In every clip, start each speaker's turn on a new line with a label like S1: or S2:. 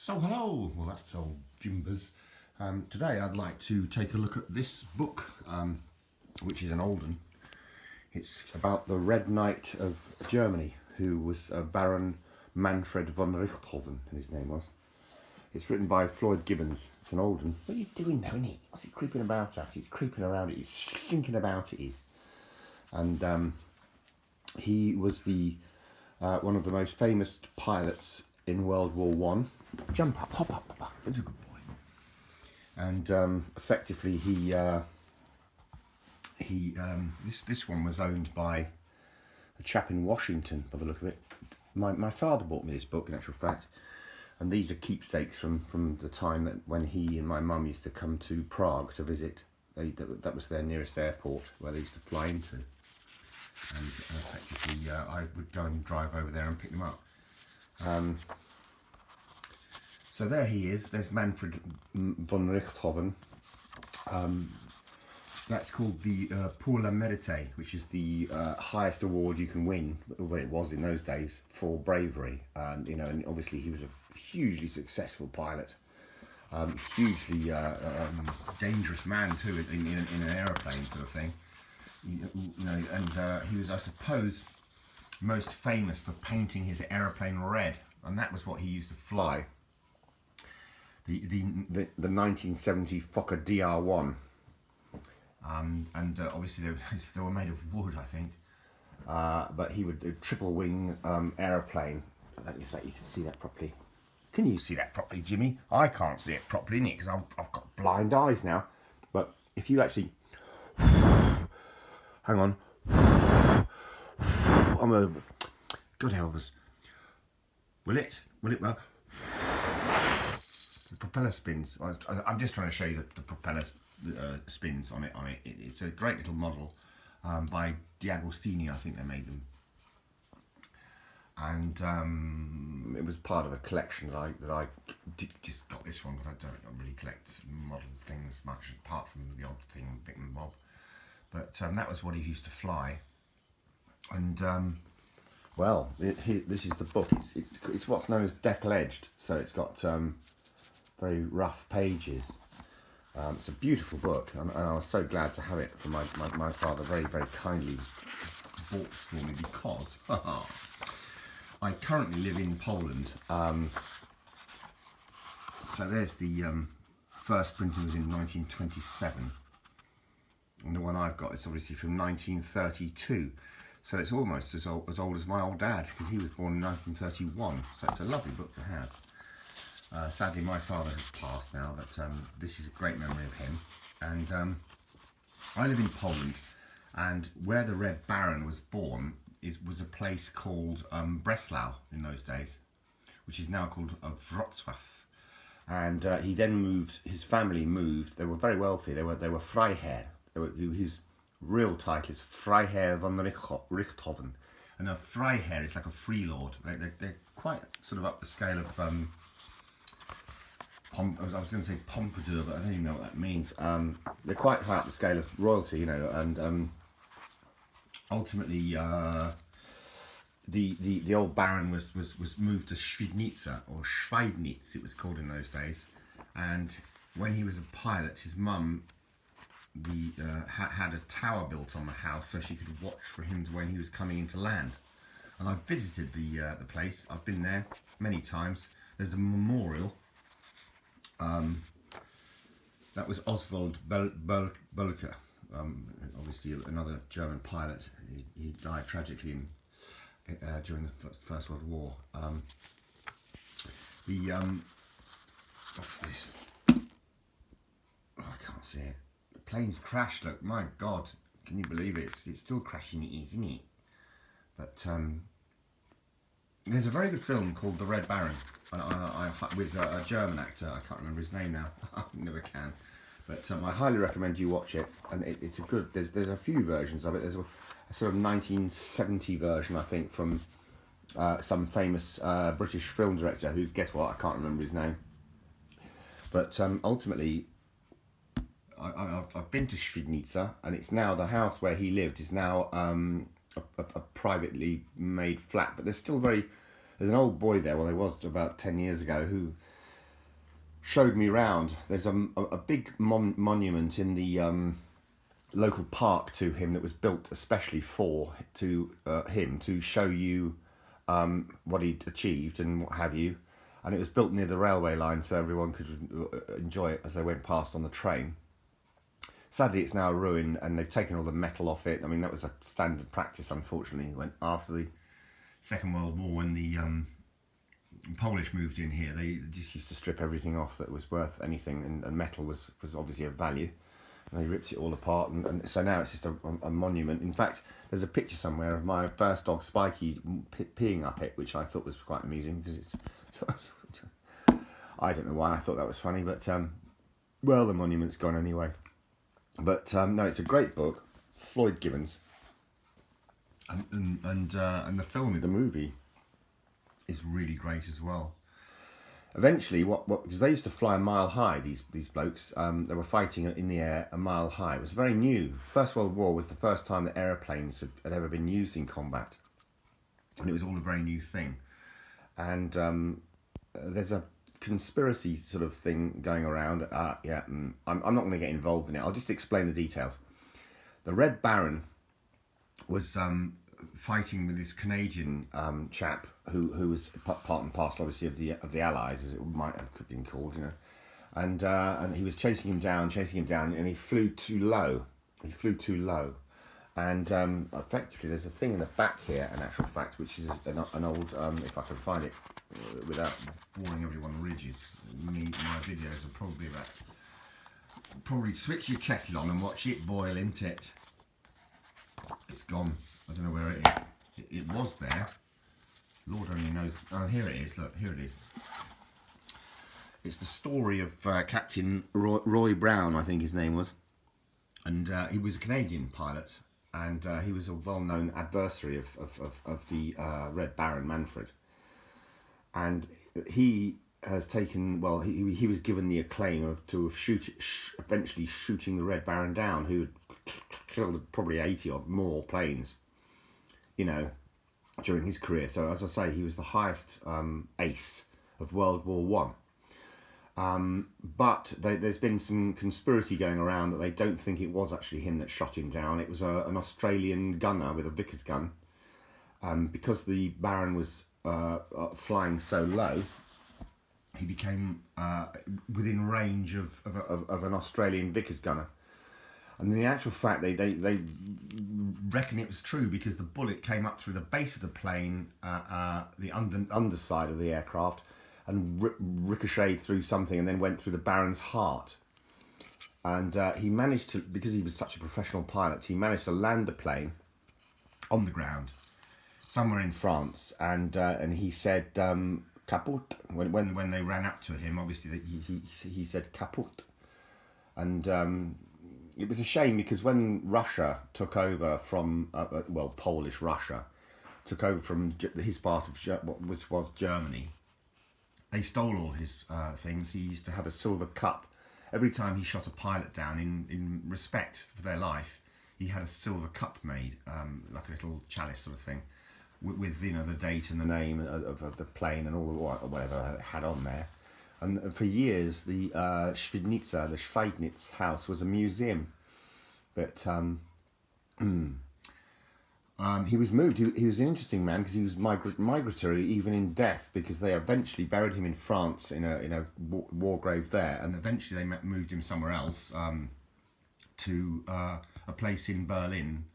S1: So hello, well that's old Jimbers. Today I'd like to take a look at this book, which is an old one. It's about the Red Knight of Germany, who was Baron Manfred von Richthofen, his name was. It's written by Floyd Gibbons. It's an old one. What are you doing now, innit? What's he creeping about at? He's creeping around it. He's slinking about it. And he was the one of the most famous pilots in World War One. Jump up, hop up, Papa. That's a good boy. And effectively, this one was owned by a chap in Washington, by the look of it. My father bought me this book, in actual fact, and these are keepsakes from the time that when he and my mum used to come to Prague to visit. That was their nearest airport where they used to fly into, and effectively I would go and drive over there and pick them up. So there he is. There's Manfred von Richthofen. That's called the Pour le Mérite, which is the highest award you can win. Well, it was in those days for bravery, and and obviously he was a hugely successful pilot, hugely dangerous man too in an aeroplane sort of thing. And he was, I suppose, most famous for painting his aeroplane red, and that was what he used to fly. The 1970 Fokker DR1, and obviously they were made of wood, I think. But he would do triple wing aeroplane. I don't know if you can see that properly. Can you see that properly, Jimmy? I can't see it properly, innit? Because I've got blind eyes now. But if you actually hang on, God help us. Will it? The propeller spins. I'm just trying to show you the propeller spins on it. It's a great little model by D'Agostini. I think they made them, and it was part of a collection that I just got this one because I don't really collect model things much apart from the odd thing, bit and bob. But that was what he used to fly, and well, this is the book. It's what's known as deckle-edged, so it's got very rough pages. It's a beautiful book, and I was so glad to have it from my father. Very, very kindly bought this for me because I currently live in Poland. So there's the first printing was in 1927, and the one I've got is obviously from 1932. So it's almost as old as my old dad, because he was born in 1931. So it's a lovely book to have. Sadly, my father has passed now, but this is a great memory of him. And I live in Poland, and where the Red Baron was born was a place called Breslau in those days, which is now called Wrocław. And he then moved. His family moved. They were very wealthy. They were Freiherr. His real title is Freiherr von Richthofen. And a Freiherr is like a freelord. They're quite sort of up the scale of I was going to say Pompadour, but I don't even know what that means. They're quite high up the scale of royalty, and ultimately the old baron was moved to Świdnica, or Schweidnitz it was called in those days. And when he was a pilot, his mum had a tower built on the house so she could watch for him when he was coming into land. And I visited the place. I've been there many times. There's a memorial. That was Oswald Bölker, obviously another German pilot. He died tragically during the First World War. What's this? Oh, I can't see it. The plane's crashed. Look, my God, can you believe it? It's still crashing. It is, isn't it? But there's a very good film called The Red Baron, with a German actor. I can't remember his name now. I never can. But I highly recommend you watch it. And it's a good. There's a few versions of it. There's a sort of 1970 version, I think, from some famous British film director who's, guess what? I can't remember his name. But ultimately, I've been to Świdnica, and it's now the house where he lived is now a privately made flat. But there's an old boy there. Well, there was about 10 years ago who showed me round. There's a big monument in the local park to him that was built especially for him to show you what he'd achieved and what have you. And it was built near the railway line so everyone could enjoy it as they went past on the train. Sadly, it's now a ruin and they've taken all the metal off it. I mean, that was a standard practice, unfortunately, when after the Second World War, when the Polish moved in here, they just used to strip everything off that was worth anything, and metal was obviously of value. And they ripped it all apart, and so now it's just a monument. In fact, there's a picture somewhere of my first dog, Spikey, peeing up it, which I thought was quite amusing, because it's... I don't know why I thought that was funny, but, well, the monument's gone anyway. But, no, it's a great book, Floyd Gibbons. And the film, the movie, is really great as well. Eventually, because they used to fly a mile high, these blokes, they were fighting in the air a mile high. It was very new. First World War was the first time that aeroplanes had ever been used in combat. And it was all a very new thing. And there's a conspiracy sort of thing going around. I'm not going to get involved in it. I'll just explain the details. The Red Baron was fighting with this Canadian chap who was part and parcel, obviously, of the Allies, as it might have been called, you know. And he was chasing him down, and he flew too low. And effectively, there's a thing in the back here, in actual fact, which is an old, if I can find it, without boring everyone to read you, my videos are probably switch your kettle on and watch it boil, isn't it? It's gone. I don't know where it is. It was there. Lord only knows. Oh, here it is. Look, here it is. It's the story of Captain Roy Brown, I think his name was. And he was a Canadian pilot. And he was a well-known adversary of the Red Baron, Manfred. And he has taken, well, he was given the acclaim to eventually shooting the Red Baron down, who had killed probably 80 or more planes, you know, during his career. So, as I say, he was the highest ace of World War I. But there's been some conspiracy going around that they don't think it was actually him that shot him down. It was an Australian gunner with a Vickers gun. Because the Baron was flying so low, he became within range of an Australian Vickers gunner. And in the actual fact, they reckon it was true because the bullet came up through the base of the plane, the underside of the aircraft, and ricocheted through something and then went through the Baron's heart. And he managed to, because he was such a professional pilot, he managed to land the plane on the ground somewhere in France. And he said kaput when they ran up to him. Obviously, he said kaput. And it was a shame because when Russia took over from, Polish Russia, took over from his part of what was Germany, they stole all his things. He used to have a silver cup. Every time he shot a pilot down, in respect for their life, he had a silver cup made, like a little chalice sort of thing, with you know, the date and the name of the plane and all the whatever it had on there. And for years, the Schweidnitz house was a museum. But he was moved. He was an interesting man because he was migratory even in death, because they eventually buried him in France in a war grave there, and eventually they moved him somewhere else to a place in Berlin.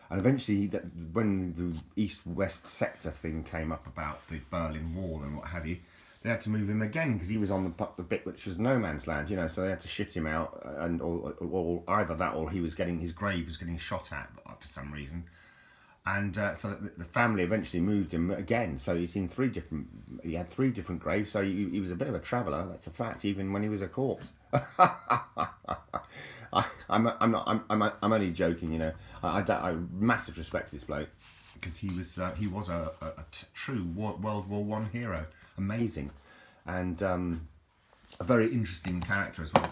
S1: And eventually, when the East-West sector thing came up about the Berlin Wall and what have you, they had to move him again because he was on the bit which was no man's land, you know. So they had to shift him out, and or either that, or his grave was getting shot at for some reason. And so the family eventually moved him again. So he had three different graves. So he was a bit of a traveller. That's a fact, even when he was a corpse. I'm only joking, you know. I massive respect to this bloke because he was a true World War I hero. Amazing, and a very interesting character as well.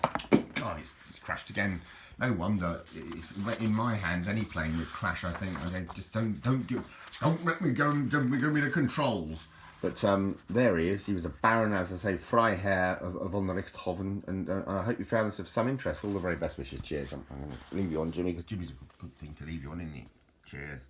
S1: God, it's crashed again. No wonder. It's in my hands, any plane would crash. I think. I just don't let me go. Don't give me the controls. But there he is. He was a baron, as I say, Freiherr of on the Richthofen, and I hope you found this of some interest. All the very best wishes. Cheers. I'm going to leave you on, Jimmy, because Jimmy's a good thing to leave you on, isn't he? Cheers.